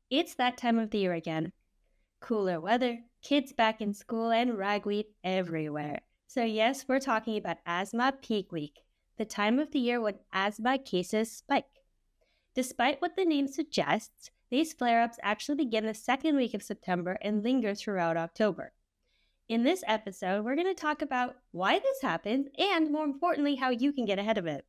It's that time of the year again. Cooler weather, kids back in school, and ragweed everywhere. So, yes, we're talking about asthma peak week, the time of the year when asthma cases spike. Despite what the name suggests, these flare ups actually begin the second week of September and linger throughout October. In this episode, we're going to talk about why this happens and, more importantly, how you can get ahead of it.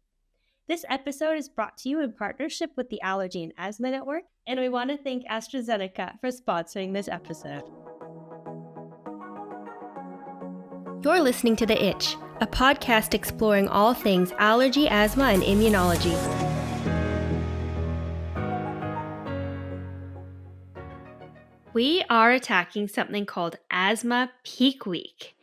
This episode is brought to you in partnership with the Allergy and Asthma Network, and we want to thank AstraZeneca for sponsoring this episode. You're listening to The Itch, a podcast exploring all things allergy, asthma, and immunology. We are attacking something called Asthma Peak Week.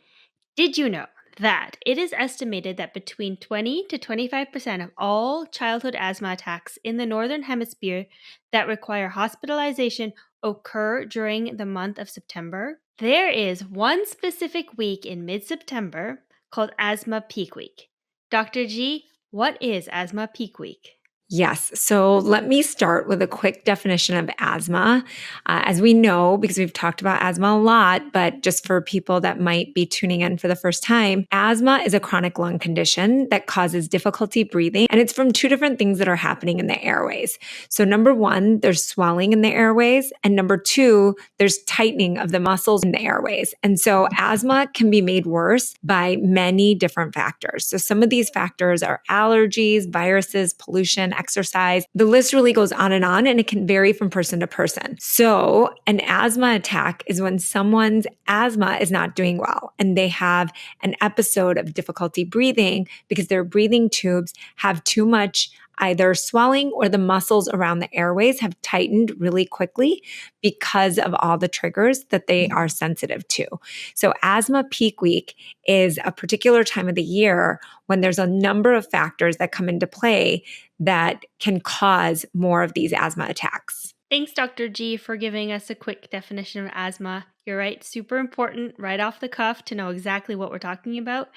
Did you know that it is estimated that between 20 to 25% of all childhood asthma attacks in the Northern Hemisphere that require hospitalization occur during the month of September? There is one specific week in mid-September called Asthma Peak Week. Dr. G, what is Asthma Peak Week? Yes. So let me start with a quick definition of asthma. As we know, because we've talked about asthma a lot, but just for people that might be tuning in for the first time, asthma is a chronic lung condition that causes difficulty breathing. And it's from two different things that are happening in the airways. So number one, there's swelling in the airways. And number two, there's tightening of the muscles in the airways. And so asthma can be made worse by many different factors. So some of these factors are allergies, viruses, pollution, exercise. The list really goes on, and it can vary from person to person. So an asthma attack is when someone's asthma is not doing well and they have an episode of difficulty breathing because their breathing tubes have too much either swelling or the muscles around the airways have tightened really quickly because of all the triggers that they are sensitive to. So asthma peak week is a particular time of the year when there's a number of factors that come into play that can cause more of these asthma attacks. Thanks, Dr. G, for giving us a quick definition of asthma. You're right, super important right off the cuff to know exactly what we're talking about.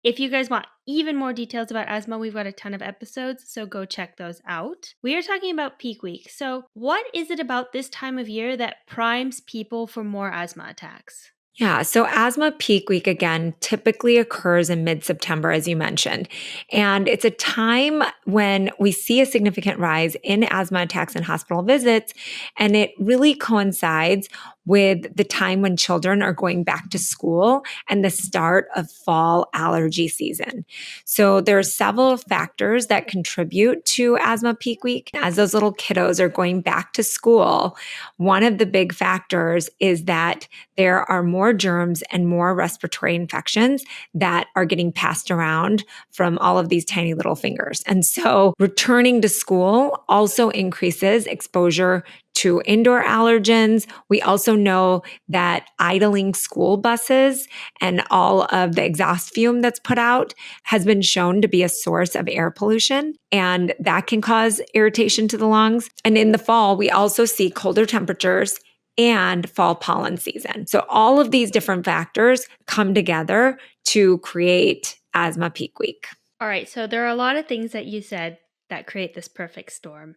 If you guys want even more details about asthma, we've got a ton of episodes, so go check those out. We are talking about peak week. So, what is it about this time of year that primes people for more asthma attacks? Yeah. So asthma peak week again typically occurs in mid-September, as you mentioned. And it's a time when we see a significant rise in asthma attacks and hospital visits. And it really coincides with the time when children are going back to school and the start of fall allergy season. So there are several factors that contribute to asthma peak week. As those little kiddos are going back to school, one of the big factors is that there are more germs and more respiratory infections that are getting passed around from all of these tiny little fingers. And so returning to school also increases exposure to indoor allergens. We also know that idling school buses and all of the exhaust fume that's put out has been shown to be a source of air pollution, and that can cause irritation to the lungs. And in the fall, we also see colder temperatures and fall pollen season. So all of these different factors come together to create asthma peak week. All right, so there are a lot of things that you said that create this perfect storm.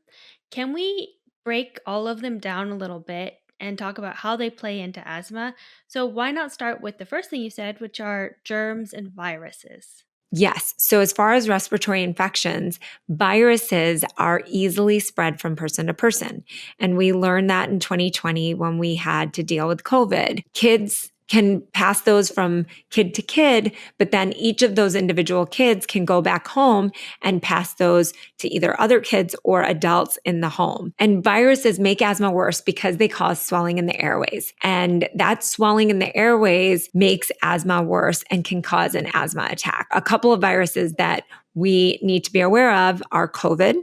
Can we break all of them down a little bit and talk about how they play into asthma? So why not start with the first thing you said, which are germs and viruses? Yes. So as far as respiratory infections, viruses are easily spread from person to person. And we learned that in 2020 when we had to deal with COVID. Kids can pass those from kid to kid, but then each of those individual kids can go back home and pass those to either other kids or adults in the home. And viruses make asthma worse because they cause swelling in the airways. And that swelling in the airways makes asthma worse and can cause an asthma attack. A couple of viruses that we need to be aware of are COVID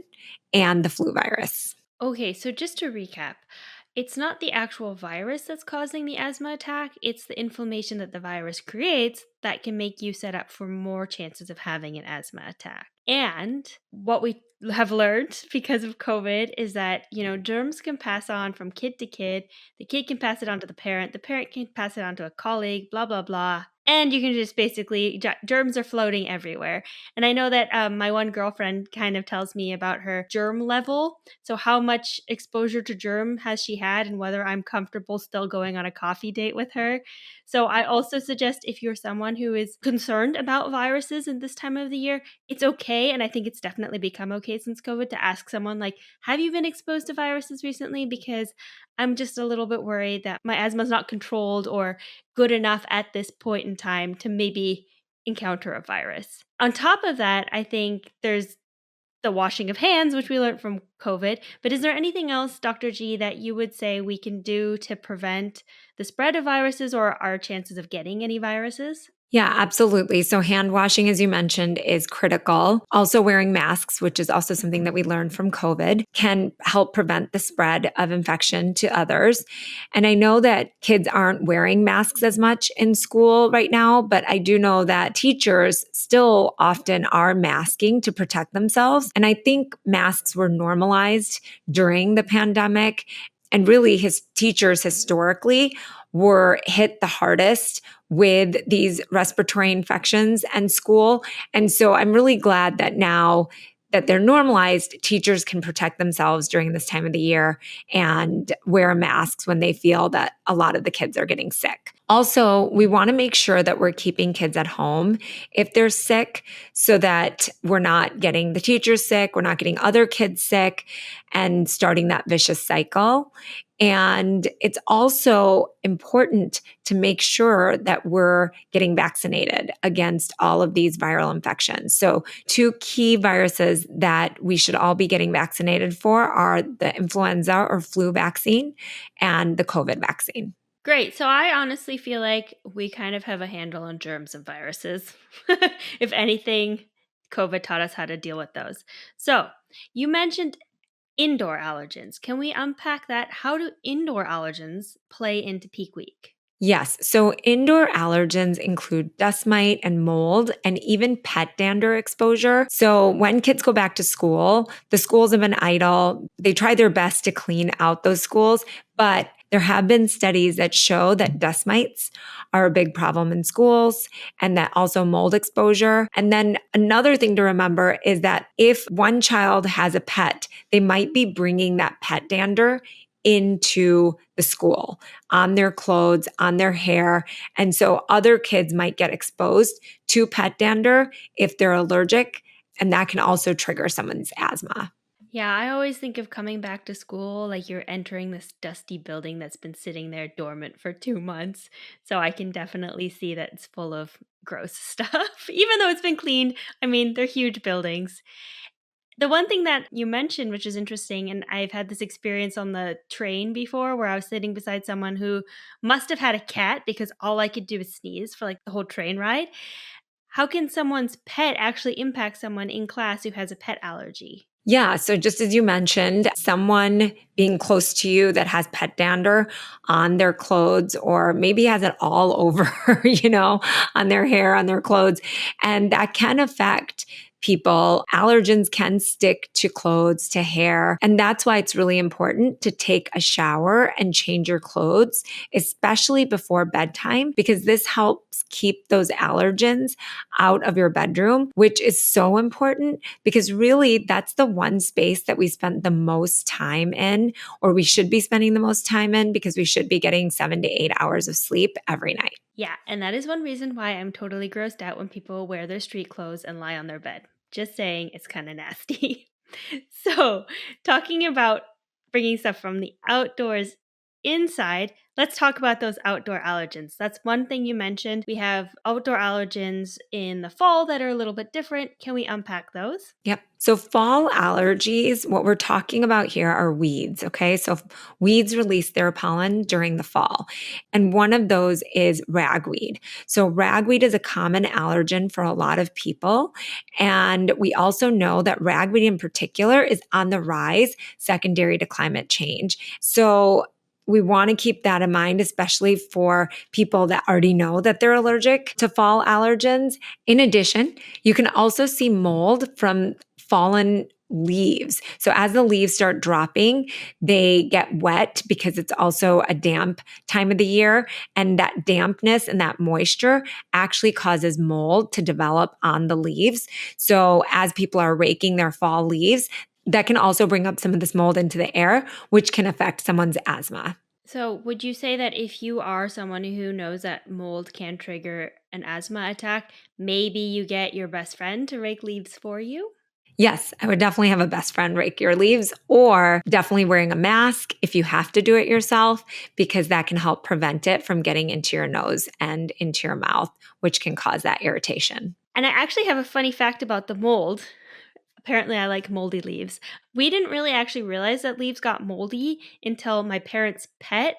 and the flu virus. Okay, so just to recap, it's not the actual virus that's causing the asthma attack, it's the inflammation that the virus creates that can make you set up for more chances of having an asthma attack. And what we have learned because of COVID is that, germs can pass on from kid to kid. The kid can pass it on to the parent can pass it on to a colleague, blah, blah, blah. And you can just basically, germs are floating everywhere. And I know that my one girlfriend kind of tells me about her germ level. So, how much exposure to germ has she had, and whether I'm comfortable still going on a coffee date with her. So, I also suggest if you're someone who is concerned about viruses in this time of the year, it's okay. And I think it's definitely become okay since COVID to ask someone, like, have you been exposed to viruses recently? Because I'm just a little bit worried that my asthma is not controlled or good enough at this point in time to maybe encounter a virus. On top of that, I think there's the washing of hands, which we learned from COVID. But is there anything else, Dr. G, that you would say we can do to prevent the spread of viruses or our chances of getting any viruses? Yeah, absolutely. So, hand washing, as you mentioned, is critical. Also, wearing masks, which is also something that we learned from COVID, can help prevent the spread of infection to others. And I know that kids aren't wearing masks as much in school right now, but I do know that teachers still often are masking to protect themselves. And I think masks were normalized during the pandemic. And really, his teachers historically were hit the hardest with these respiratory infections and school. And so I'm really glad that now that they're normalized, teachers can protect themselves during this time of the year and wear masks when they feel that a lot of the kids are getting sick. Also, we want to make sure that we're keeping kids at home if they're sick so that we're not getting the teachers sick, we're not getting other kids sick and starting that vicious cycle. And it's also important to make sure that we're getting vaccinated against all of these viral infections. So, two key viruses that we should all be getting vaccinated for are the influenza or flu vaccine and the COVID vaccine. Great. So I honestly feel like we kind of have a handle on germs and viruses. If anything, COVID taught us how to deal with those. So you mentioned indoor allergens. Can we unpack that? How do indoor allergens play into peak week? Yes. So indoor allergens include dust mite and mold and even pet dander exposure. So when kids go back to school, the schools have been idle. They try their best to clean out those schools, but there have been studies that show that dust mites are a big problem in schools and that also mold exposure. And then another thing to remember is that if one child has a pet, they might be bringing that pet dander into the school on their clothes, on their hair. And so other kids might get exposed to pet dander if they're allergic. And that can also trigger someone's asthma. Yeah, I always think of coming back to school like you're entering this dusty building that's been sitting there dormant for 2 months. So I can definitely see that it's full of gross stuff. Even though it's been cleaned, I mean, they're huge buildings. The one thing that you mentioned, which is interesting, and I've had this experience on the train before where I was sitting beside someone who must have had a cat because all I could do was sneeze for like the whole train ride. How can someone's pet actually impact someone in class who has a pet allergy? Yeah. So just as you mentioned, someone being close to you that has pet dander on their clothes or maybe has it all over, on their hair, on their clothes. And that can affect people. Allergens can stick to clothes, to hair. And that's why it's really important to take a shower and change your clothes, especially before bedtime, because this helps keep those allergens out of your bedroom, which is so important because really that's the one space that we spend the most time in, or we should be spending the most time in because we should be getting 7 to 8 hours of sleep every night. Yeah, and that is one reason why I'm totally grossed out when people wear their street clothes and lie on their bed. Just saying, it's kind of nasty. So, talking about bringing stuff from the outdoors inside, let's talk about those outdoor allergens. That's one thing you mentioned. We have outdoor allergens in the fall that are a little bit different. Can we unpack those? Yep. So fall allergies, what we're talking about here are weeds. Okay. So weeds release their pollen during the fall. And one of those is ragweed. So ragweed is a common allergen for a lot of people. And we also know that ragweed in particular is on the rise secondary to climate change. So we want to keep that in mind, especially for people that already know that they're allergic to fall allergens. In addition, you can also see mold from fallen leaves. So as the leaves start dropping, they get wet because it's also a damp time of the year. And that dampness and that moisture actually causes mold to develop on the leaves. So as people are raking their fall leaves, that can also bring up some of this mold into the air, which can affect someone's asthma. So, would you say that if you are someone who knows that mold can trigger an asthma attack, maybe you get your best friend to rake leaves for you? Yes, I would definitely have a best friend rake your leaves, or definitely wearing a mask if you have to do it yourself, because that can help prevent it from getting into your nose and into your mouth, which can cause that irritation. And I actually have a funny fact about the mold. Apparently, I like moldy leaves. We didn't really actually realize that leaves got moldy until my parents' pet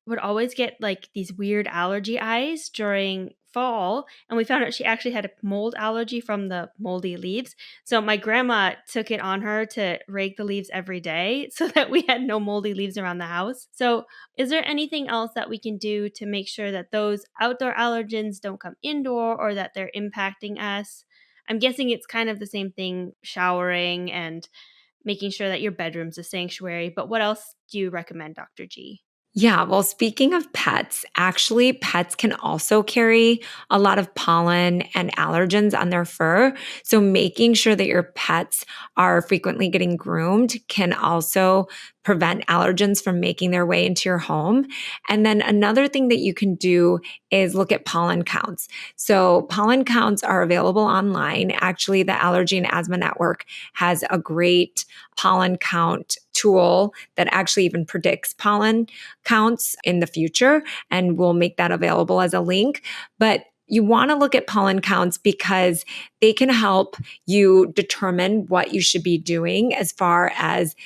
would always get like these weird allergy eyes during fall, and we found out she actually had a mold allergy from the moldy leaves. So my grandma took it on her to rake the leaves every day so that we had no moldy leaves around the house. So is there anything else that we can do to make sure that those outdoor allergens don't come indoor or that they're impacting us? I'm guessing it's kind of the same thing, showering and making sure that your bedroom's a sanctuary, but what else do you recommend, Dr. G? Yeah, well, speaking of pets, actually, pets can also carry a lot of pollen and allergens on their fur. So, making sure that your pets are frequently getting groomed can also prevent allergens from making their way into your home. And then another thing that you can do is look at pollen counts. So, pollen counts are available online. Actually, the Allergy and Asthma Network has a great pollen count tool that actually even predicts pollen counts in the future, and we'll make that available as a link. But you want to look at pollen counts because they can help you determine what you should be doing as far as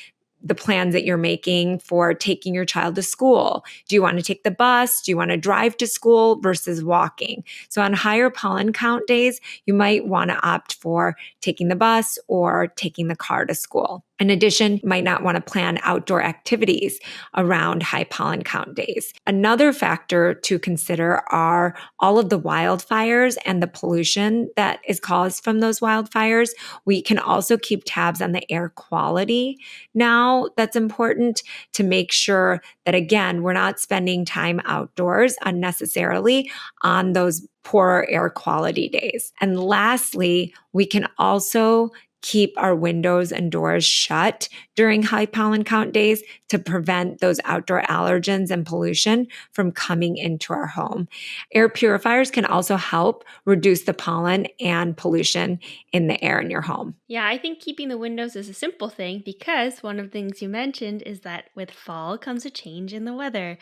the plans that you're making for taking your child to school. Do you want to take the bus? Do you want to drive to school versus walking? So on higher pollen count days, you might want to opt for taking the bus or taking the car to school. In addition, you might not want to plan outdoor activities around high pollen count days. Another factor to consider are all of the wildfires and the pollution that is caused from those wildfires. We can also keep tabs on the air quality now. That's important to make sure that, again, we're not spending time outdoors unnecessarily on those poorer air quality days. And lastly, we can also keep our windows and doors shut during high pollen count days to prevent those outdoor allergens and pollution from coming into our home. Air purifiers can also help reduce the pollen and pollution in the air in your home. Yeah, I think keeping the windows is a simple thing because one of the things you mentioned is that with fall comes a change in the weather.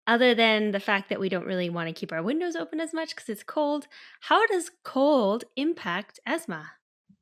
Other than the fact that we don't really want to keep our windows open as much because it's cold, how does cold impact asthma?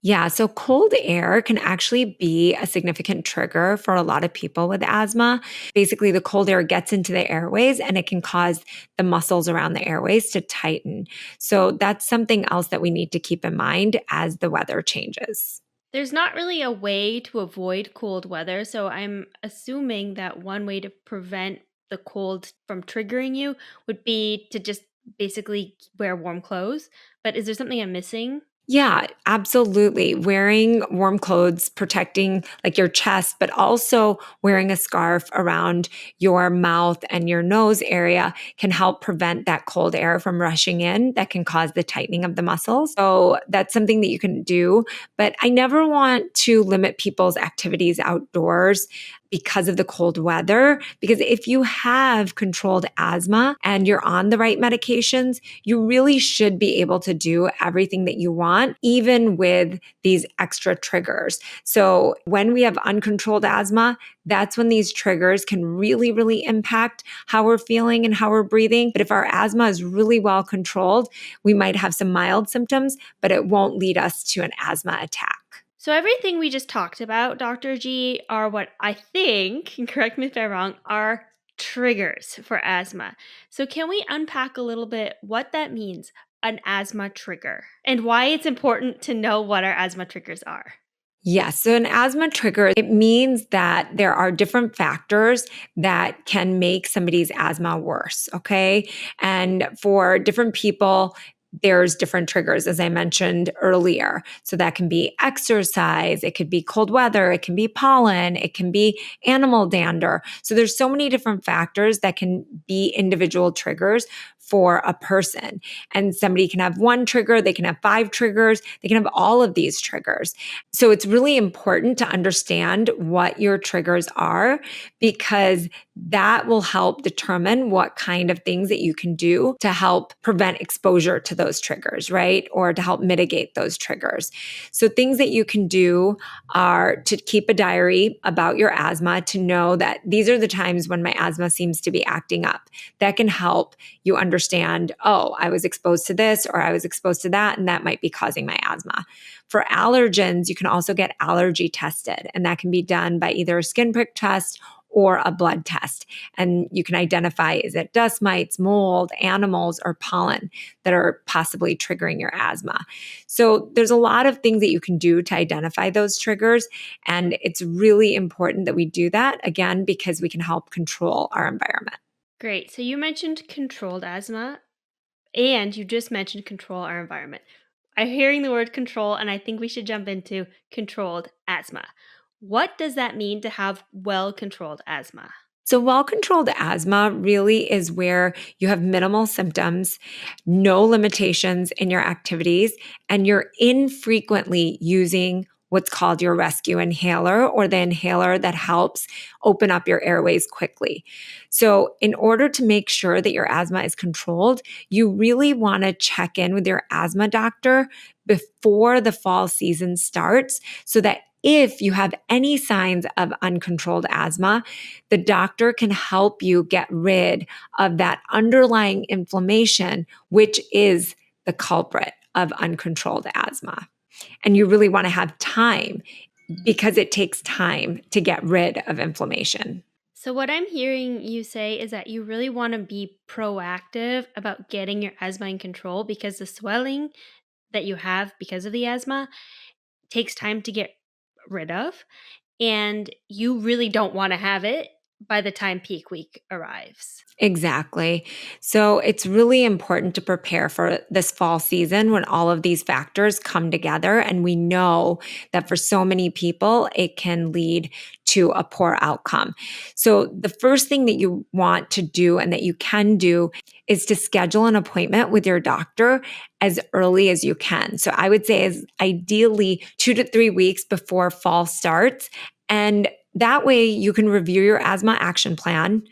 Yeah, so cold air can actually be a significant trigger for a lot of people with asthma. Basically, the cold air gets into the airways and it can cause the muscles around the airways to tighten. So that's something else that we need to keep in mind as the weather changes. There's not really a way to avoid cold weather, so I'm assuming that one way to prevent the cold from triggering you would be to just basically wear warm clothes. But is there something I'm missing? Yeah, absolutely. Wearing warm clothes, protecting like your chest, but also wearing a scarf around your mouth and your nose area can help prevent that cold air from rushing in that can cause the tightening of the muscles. So that's something that you can do. But I never want to limit people's activities outdoors because of the cold weather. Because if you have controlled asthma and you're on the right medications, you really should be able to do everything that you want, even with these extra triggers. So when we have uncontrolled asthma, that's when these triggers can really, really impact how we're feeling and how we're breathing. But if our asthma is really well controlled, we might have some mild symptoms, but it won't lead us to an asthma attack. So everything we just talked about, Dr. G, are what I think, and correct me if I'm wrong, are triggers for asthma. So can we unpack a little bit what that means, an asthma trigger, and why it's important to know what our asthma triggers are? Yes. So an asthma trigger, it means that there are different factors that can make somebody's asthma worse. Okay. And for different people, there's different triggers, as I mentioned earlier. So that can be exercise, it could be cold weather, it can be pollen, it can be animal dander. So there's so many different factors that can be individual triggers for a person. And somebody can have one trigger, they can have 5 triggers, they can have all of these triggers. So it's really important to understand what your triggers are, because that will help determine what kind of things that you can do to help prevent exposure to those triggers, right? Or to help mitigate those triggers. So things that you can do are to keep a diary about your asthma, to know that these are the times when my asthma seems to be acting up. That can help you understand, oh, I was exposed to this or I was exposed to that, and that might be causing my asthma. For allergens, you can also get allergy tested, and that can be done by either a skin prick test or a blood test. And you can identify, is it dust mites, mold, animals, or pollen that are possibly triggering your asthma? So there's a lot of things that you can do to identify those triggers. And it's really important that we do that, again, because we can help control our environment. Great. So you mentioned controlled asthma, and you just mentioned control our environment. I'm hearing the word control, and I think we should jump into controlled asthma. What does that mean to have well controlled asthma? So, well controlled asthma really is where you have minimal symptoms, no limitations in your activities, and you're infrequently using what's called your rescue inhaler, or the inhaler that helps open up your airways quickly. So, in order to make sure that your asthma is controlled, you really want to check in with your asthma doctor before the fall season starts, so that if you have any signs of uncontrolled asthma, the doctor can help you get rid of that underlying inflammation, which is the culprit of uncontrolled asthma. And you really want to have time, because it takes time to get rid of inflammation. So, what I'm hearing you say is that you really want to be proactive about getting your asthma in control, because the swelling that you have because of the asthma takes time to get rid of. And you really don't want to have it by the time peak week arrives. Exactly. So it's really important to prepare for this fall season when all of these factors come together. And we know that for so many people, it can lead to a poor outcome. So the first thing that you want to do and that you can do is to schedule an appointment with your doctor as early as you can. So I would say as ideally 2 to 3 weeks before fall starts. And that way you can review your asthma action plan.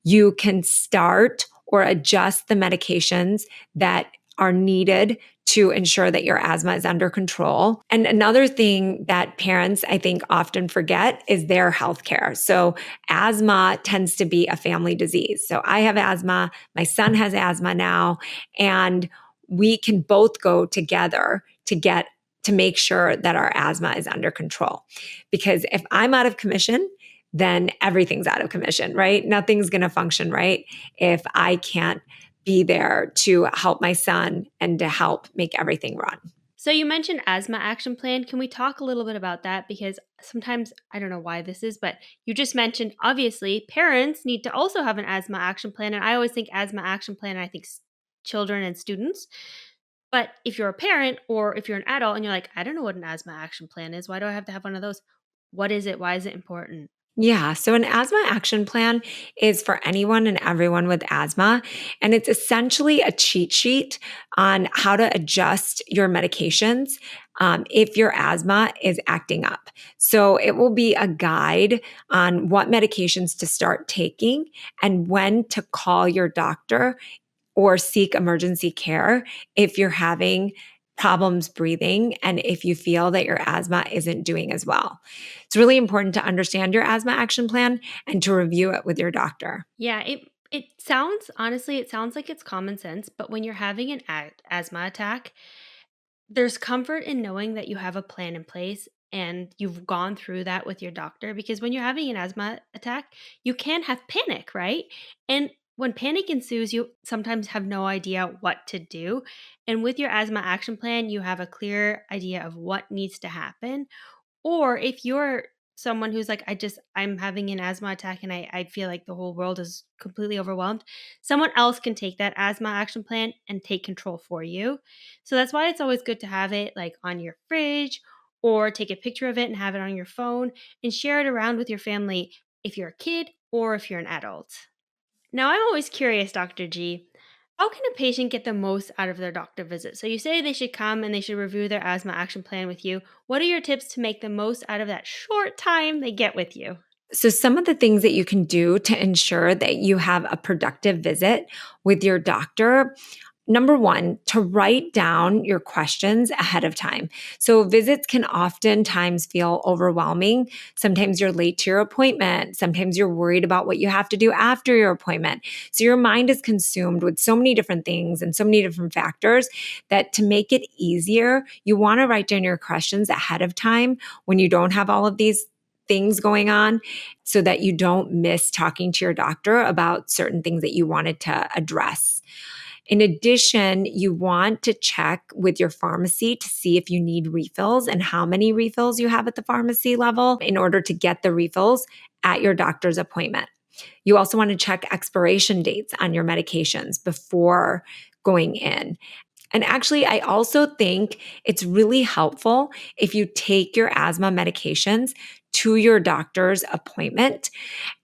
You can start or adjust the medications that are needed to ensure that your asthma is under control. And another thing that parents, I think, often forget is their healthcare. So asthma tends to be a family disease. So I have asthma, my son has asthma now, and we can both go together to make sure that our asthma is under control. Because if I'm out of commission, then everything's out of commission, right? Nothing's going to function right if I can't be there to help my son and to help make everything run. So, you mentioned asthma action plan. Can we talk a little bit about that? Because sometimes, I don't know why this is, but you just mentioned obviously parents need to also have an asthma action plan. And I always think asthma action plan, and I think children and students. But if you're a parent or if you're an adult and you're like, I don't know what an asthma action plan is, why do I have to have one of those? What is it? Why is it important? Yeah. So an asthma action plan is for anyone and everyone with asthma. And it's essentially a cheat sheet on how to adjust your medications if your asthma is acting up. So it will be a guide on what medications to start taking and when to call your doctor or seek emergency care if you're having problems breathing and if you feel that your asthma isn't doing as well. It's really important to understand your asthma action plan and to review it with your doctor. Yeah, it sounds honestly, it sounds like it's common sense, but when you're having an asthma attack, there's comfort in knowing that you have a plan in place and you've gone through that with your doctor, because when you're having an asthma attack, you can have panic, right? And when panic ensues, you sometimes have no idea what to do. And with your asthma action plan, you have a clear idea of what needs to happen. Or if you're someone who's like, I'm having an asthma attack and I feel like the whole world is completely overwhelmed, someone else can take that asthma action plan and take control for you. So that's why it's always good to have it like on your fridge or take a picture of it and have it on your phone and share it around with your family if you're a kid or if you're an adult. Now, I'm always curious, Dr. G, how can a patient get the most out of their doctor visit? So, you say they should come and they should review their asthma action plan with you. What are your tips to make the most out of that short time they get with you? So, some of the things that you can do to ensure that you have a productive visit with your doctor. Number one, to write down your questions ahead of time. So visits can oftentimes feel overwhelming. Sometimes you're late to your appointment. Sometimes you're worried about what you have to do after your appointment. So your mind is consumed with so many different things and so many different factors that to make it easier, you want to write down your questions ahead of time when you don't have all of these things going on so that you don't miss talking to your doctor about certain things that you wanted to address. In addition, you want to check with your pharmacy to see if you need refills and how many refills you have at the pharmacy level in order to get the refills at your doctor's appointment. You also want to check expiration dates on your medications before going in. And actually, I also think it's really helpful if you take your asthma medications to your doctor's appointment.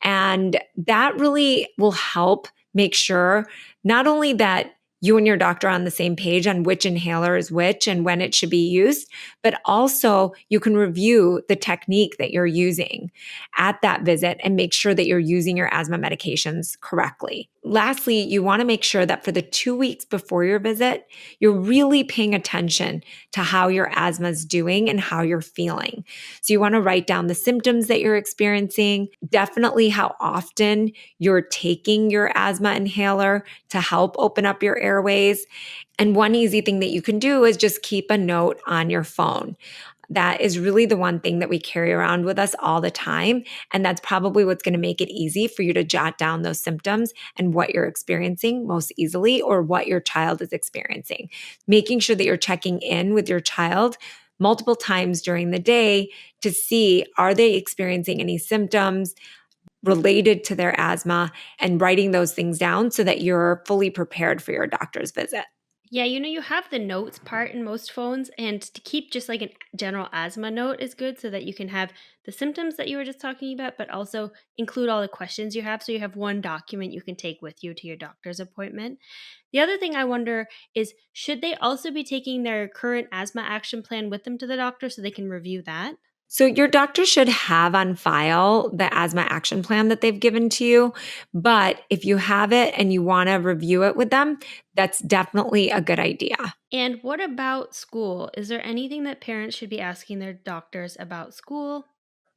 And that really will help make sure not only that you and your doctor are on the same page on which inhaler is which and when it should be used, but also you can review the technique that you're using at that visit and make sure that you're using your asthma medications correctly. Lastly, you want to make sure that for the 2 weeks before your visit, you're really paying attention to how your asthma is doing and how you're feeling. So you want to write down the symptoms that you're experiencing, definitely how often you're taking your asthma inhaler to help open up your airways. And one easy thing that you can do is just keep a note on your phone. That is really the one thing that we carry around with us all the time. And that's probably what's going to make it easy for you to jot down those symptoms and what you're experiencing most easily or what your child is experiencing. Making sure that you're checking in with your child multiple times during the day to see, are they experiencing any symptoms related to their asthma, and writing those things down so that you're fully prepared for your doctor's visit. Yeah, you have the notes part in most phones, and to keep just like a general asthma note is good so that you can have the symptoms that you were just talking about, but also include all the questions you have. So you have one document you can take with you to your doctor's appointment. The other thing I wonder is should they also be taking their current asthma action plan with them to the doctor so they can review that? So, your doctor should have on file the asthma action plan that they've given to you. But if you have it and you want to review it with them, that's definitely a good idea. And what about school? Is there anything that parents should be asking their doctors about school?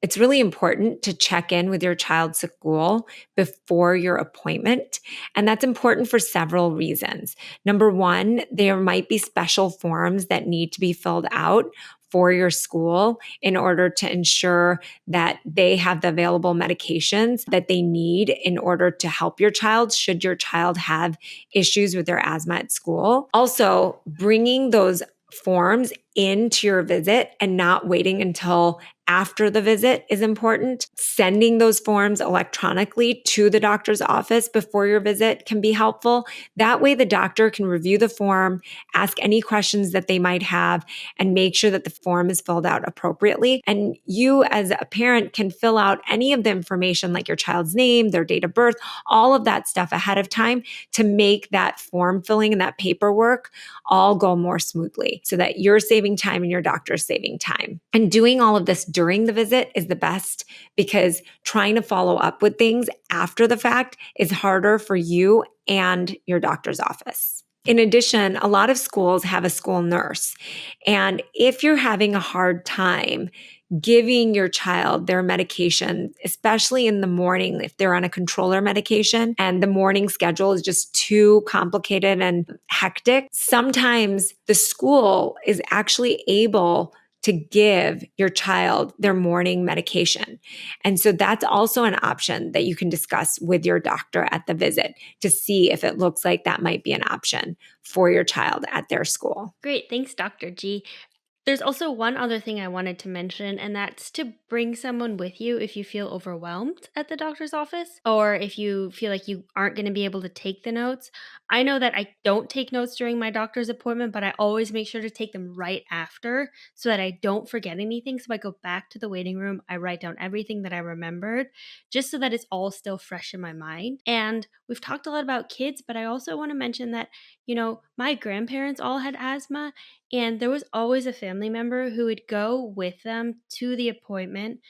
It's really important to check in with your child's school before your appointment. And that's important for several reasons. Number one, there might be special forms that need to be filled out for your school in order to ensure that they have the available medications that they need in order to help your child should your child have issues with their asthma at school. Also, bringing those forms into your visit and not waiting until after the visit is important. Sending those forms electronically to the doctor's office before your visit can be helpful. That way, the doctor can review the form, ask any questions that they might have, and make sure that the form is filled out appropriately. And you, as a parent, can fill out any of the information like your child's name, their date of birth, all of that stuff ahead of time to make that form filling and that paperwork all go more smoothly so that you're saving time and your doctor's saving time. And doing all of this during the visit is the best because trying to follow up with things after the fact is harder for you and your doctor's office. In addition, a lot of schools have a school nurse. And if you're having a hard time giving your child their medication, especially in the morning, if they're on a controller medication and the morning schedule is just too complicated and hectic, sometimes the school is actually able to give your child their morning medication. And so that's also an option that you can discuss with your doctor at the visit to see if it looks like that might be an option for your child at their school. Great. Thanks, Dr. G. There's also one other thing I wanted to mention, and that's to bring someone with you if you feel overwhelmed at the doctor's office or if you feel like you aren't going to be able to take the notes. I know that I don't take notes during my doctor's appointment, but I always make sure to take them right after so that I don't forget anything. So I go back to the waiting room, I write down everything that I remembered just so that it's all still fresh in my mind. And we've talked a lot about kids, but I also want to mention that, my grandparents all had asthma. And there was always a family member who would go with them to the appointment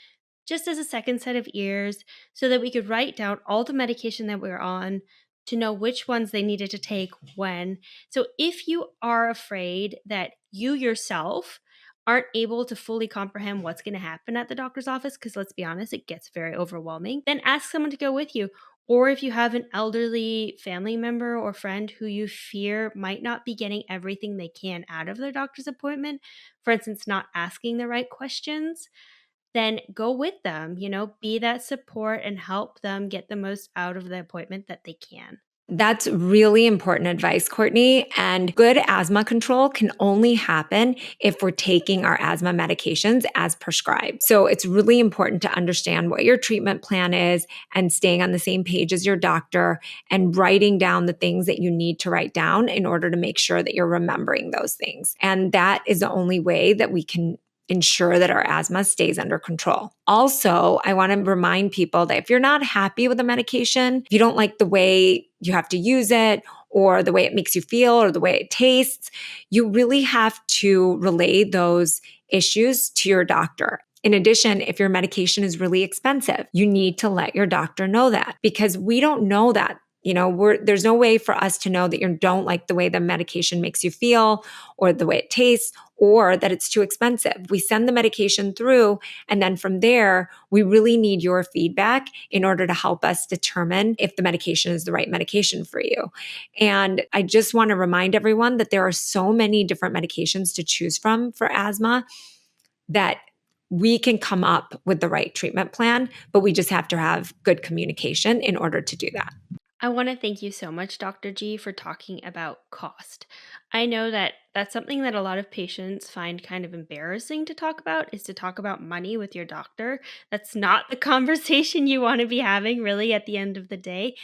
just as a second set of ears so that we could write down all the medication that we were on to know which ones they needed to take when. So if you are afraid that you yourself aren't able to fully comprehend what's going to happen at the doctor's office, because let's be honest, it gets very overwhelming, then ask someone to go with you. Or if you have an elderly family member or friend who you fear might not be getting everything they can out of their doctor's appointment, for instance, not asking the right questions, then go with them, be that support and help them get the most out of the appointment that they can. That's really important advice, Courtney. And good asthma control can only happen if we're taking our asthma medications as prescribed. So it's really important to understand what your treatment plan is and staying on the same page as your doctor and writing down the things that you need to write down in order to make sure that you're remembering those things. And that is the only way that we can ensure that our asthma stays under control. Also, I want to remind people that if you're not happy with the medication, if you don't like the way you have to use it or the way it makes you feel or the way it tastes, you really have to relay those issues to your doctor. In addition, if your medication is really expensive, you need to let your doctor know that because we don't know that. There's no way for us to know that you don't like the way the medication makes you feel or the way it tastes or that it's too expensive. We send the medication through, and then from there, we really need your feedback in order to help us determine if the medication is the right medication for you. And I just want to remind everyone that there are so many different medications to choose from for asthma that we can come up with the right treatment plan, but we just have to have good communication in order to do that. I want to thank you so much, Dr. G, for talking about cost. I know that that's something that a lot of patients find kind of embarrassing to talk about, is to talk about money with your doctor. That's not the conversation you want to be having, really, at the end of the day.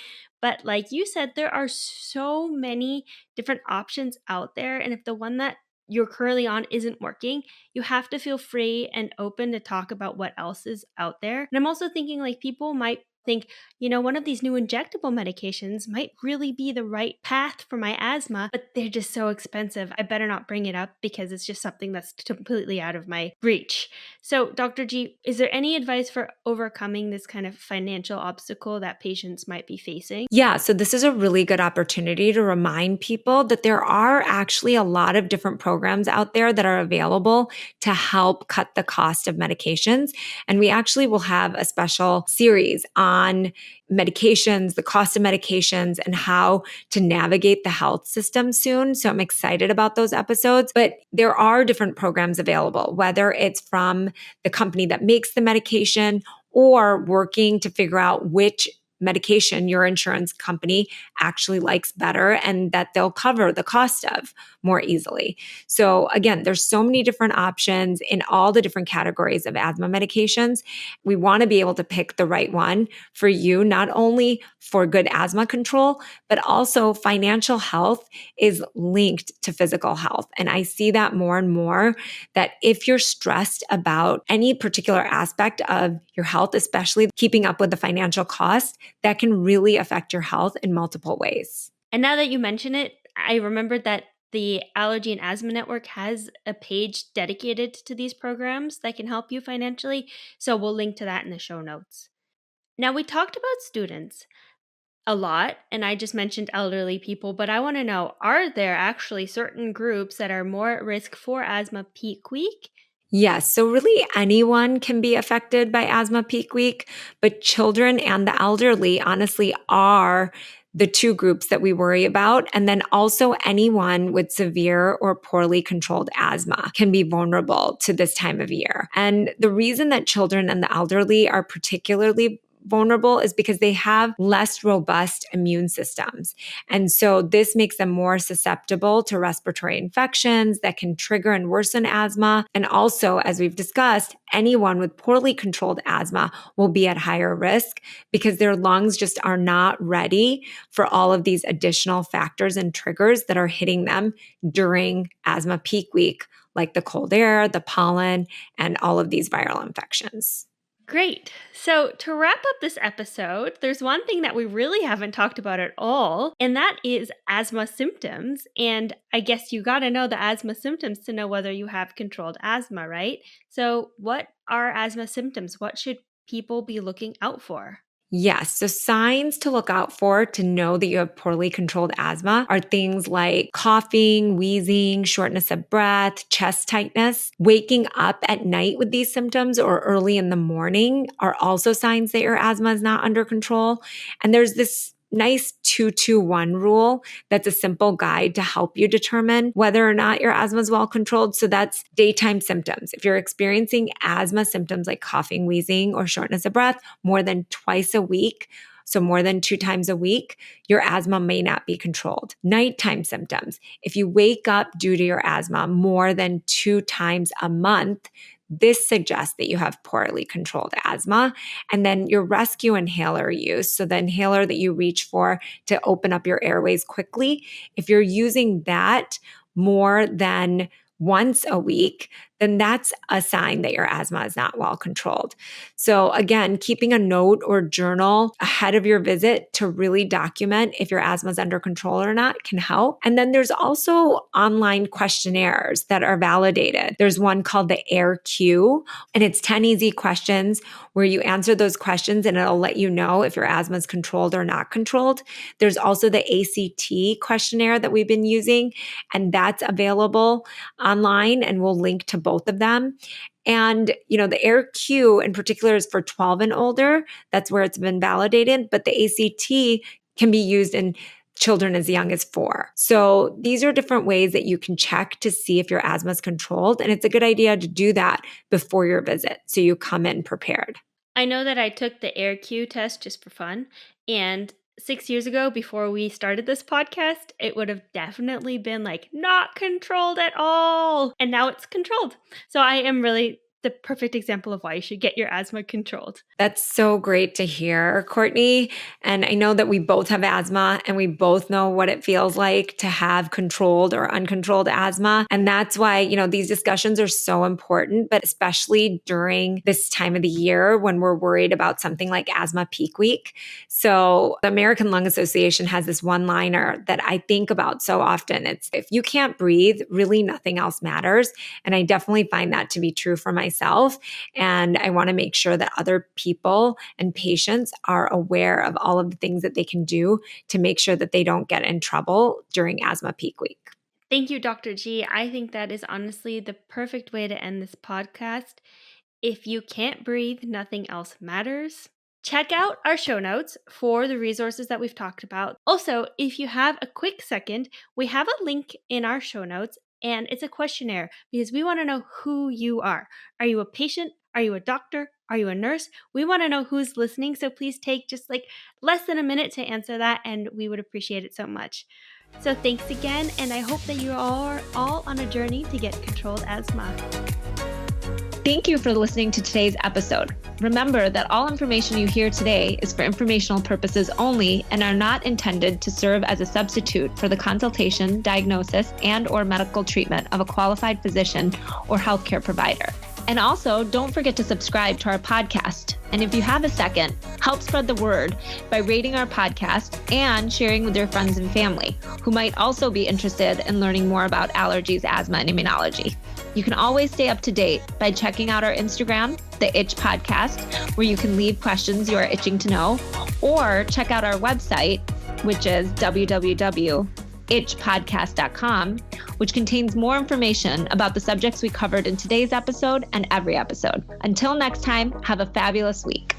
But like you said, there are so many different options out there. And if the one that you're currently on isn't working, you have to feel free and open to talk about what else is out there. And I'm also thinking like people might think, one of these new injectable medications might really be the right path for my asthma, but they're just so expensive. I better not bring it up because it's just something that's completely out of my reach. So, Dr. G, is there any advice for overcoming this kind of financial obstacle that patients might be facing? Yeah, so this is a really good opportunity to remind people that there are actually a lot of different programs out there that are available to help cut the cost of medications. And we actually will have a special series on medications, the cost of medications, and how to navigate the health system soon. So I'm excited about those episodes. But there are different programs available, whether it's from the company that makes the medication or working to figure out which medication your insurance company actually likes better and that they'll cover the cost of more easily. So again, there's so many different options in all the different categories of asthma medications. We want to be able to pick the right one for you, not only for good asthma control, but also financial health is linked to physical health. And I see that more and more that if you're stressed about any particular aspect of your health, especially keeping up with the financial cost, that can really affect your health in multiple ways. And now that you mention it, I remembered that the Allergy and Asthma Network has a page dedicated to these programs that can help you financially. So we'll link to that in the show notes. Now, we talked about students a lot, and I just mentioned elderly people, but I want to know, are there actually certain groups that are more at risk for asthma peak week? Yes. So really anyone can be affected by asthma peak week, but children and the elderly honestly are the two groups that we worry about. And then also anyone with severe or poorly controlled asthma can be vulnerable to this time of year. And the reason that children and the elderly are particularly vulnerable is because they have less robust immune systems. And so this makes them more susceptible to respiratory infections that can trigger and worsen asthma. And also, as we've discussed, anyone with poorly controlled asthma will be at higher risk because their lungs just are not ready for all of these additional factors and triggers that are hitting them during asthma peak week, like the cold air, the pollen, and all of these viral infections. Great. So to wrap up this episode, there's one thing that we really haven't talked about at all, and that is asthma symptoms. And I guess you got to know the asthma symptoms to know whether you have controlled asthma, right? So what are asthma symptoms? What should people be looking out for? Yes. So signs to look out for to know that you have poorly controlled asthma are things like coughing, wheezing, shortness of breath, chest tightness. Waking up at night with these symptoms or early in the morning are also signs that your asthma is not under control. And there's this nice 2-2-1 rule that's a simple guide to help you determine whether or not your asthma is well controlled. So that's daytime symptoms. If you're experiencing asthma symptoms like coughing, wheezing, or shortness of breath more than twice a week, so more than 2 times a week, your asthma may not be controlled. Nighttime symptoms. If you wake up due to your asthma more than 2 times a month, this suggests that you have poorly controlled asthma. And then your rescue inhaler use, so the inhaler that you reach for to open up your airways quickly, if you're using that more than once a week, then that's a sign that your asthma is not well controlled. So again, keeping a note or journal ahead of your visit to really document if your asthma is under control or not can help. And then there's also online questionnaires that are validated. There's one called the AirQ, and it's 10 easy questions where you answer those questions and it'll let you know if your asthma is controlled or not controlled. There's also the ACT questionnaire that we've been using, and that's available online, and we'll link to both of them. And, the AirQ in particular is for 12 and older. That's where it's been validated, but the ACT can be used in children as young as 4. So these are different ways that you can check to see if your asthma is controlled. And it's a good idea to do that before your visit, so you come in prepared. I know that I took the AirQ test just for fun, and 6 years ago, before we started this podcast, it would have definitely been like not controlled at all. And now it's controlled. So I am really the perfect example of why you should get your asthma controlled. That's so great to hear, Kortney. And I know that we both have asthma and we both know what it feels like to have controlled or uncontrolled asthma. And that's why, these discussions are so important, but especially during this time of the year when we're worried about something like asthma peak week. So the American Lung Association has this one-liner that I think about so often. It's, if you can't breathe, really nothing else matters. And I definitely find that to be true for myself. And I want to make sure that other people and patients are aware of all of the things that they can do to make sure that they don't get in trouble during asthma peak week. Thank you, Dr. G. I think that is honestly the perfect way to end this podcast. If you can't breathe, nothing else matters. Check out our show notes for the resources that we've talked about. Also, if you have a quick second, we have a link in our show notes, and it's a questionnaire because we want to know who you are. Are you a patient? Are you a doctor? Are you a nurse? We want to know who's listening, so please take just less than a minute to answer that, and we would appreciate it so much. So thanks again, and I hope that you are all on a journey to get controlled asthma. Thank you for listening to today's episode. Remember that all information you hear today is for informational purposes only and are not intended to serve as a substitute for the consultation, diagnosis, and/or medical treatment of a qualified physician or healthcare provider. And also, don't forget to subscribe to our podcast. And if you have a second, help spread the word by rating our podcast and sharing with your friends and family who might also be interested in learning more about allergies, asthma, and immunology. You can always stay up to date by checking out our Instagram, The Itch Podcast, where you can leave questions you are itching to know, or check out our website, which is www.itchpodcast.com, which contains more information about the subjects we covered in today's episode and every episode. Until next time, have a fabulous week.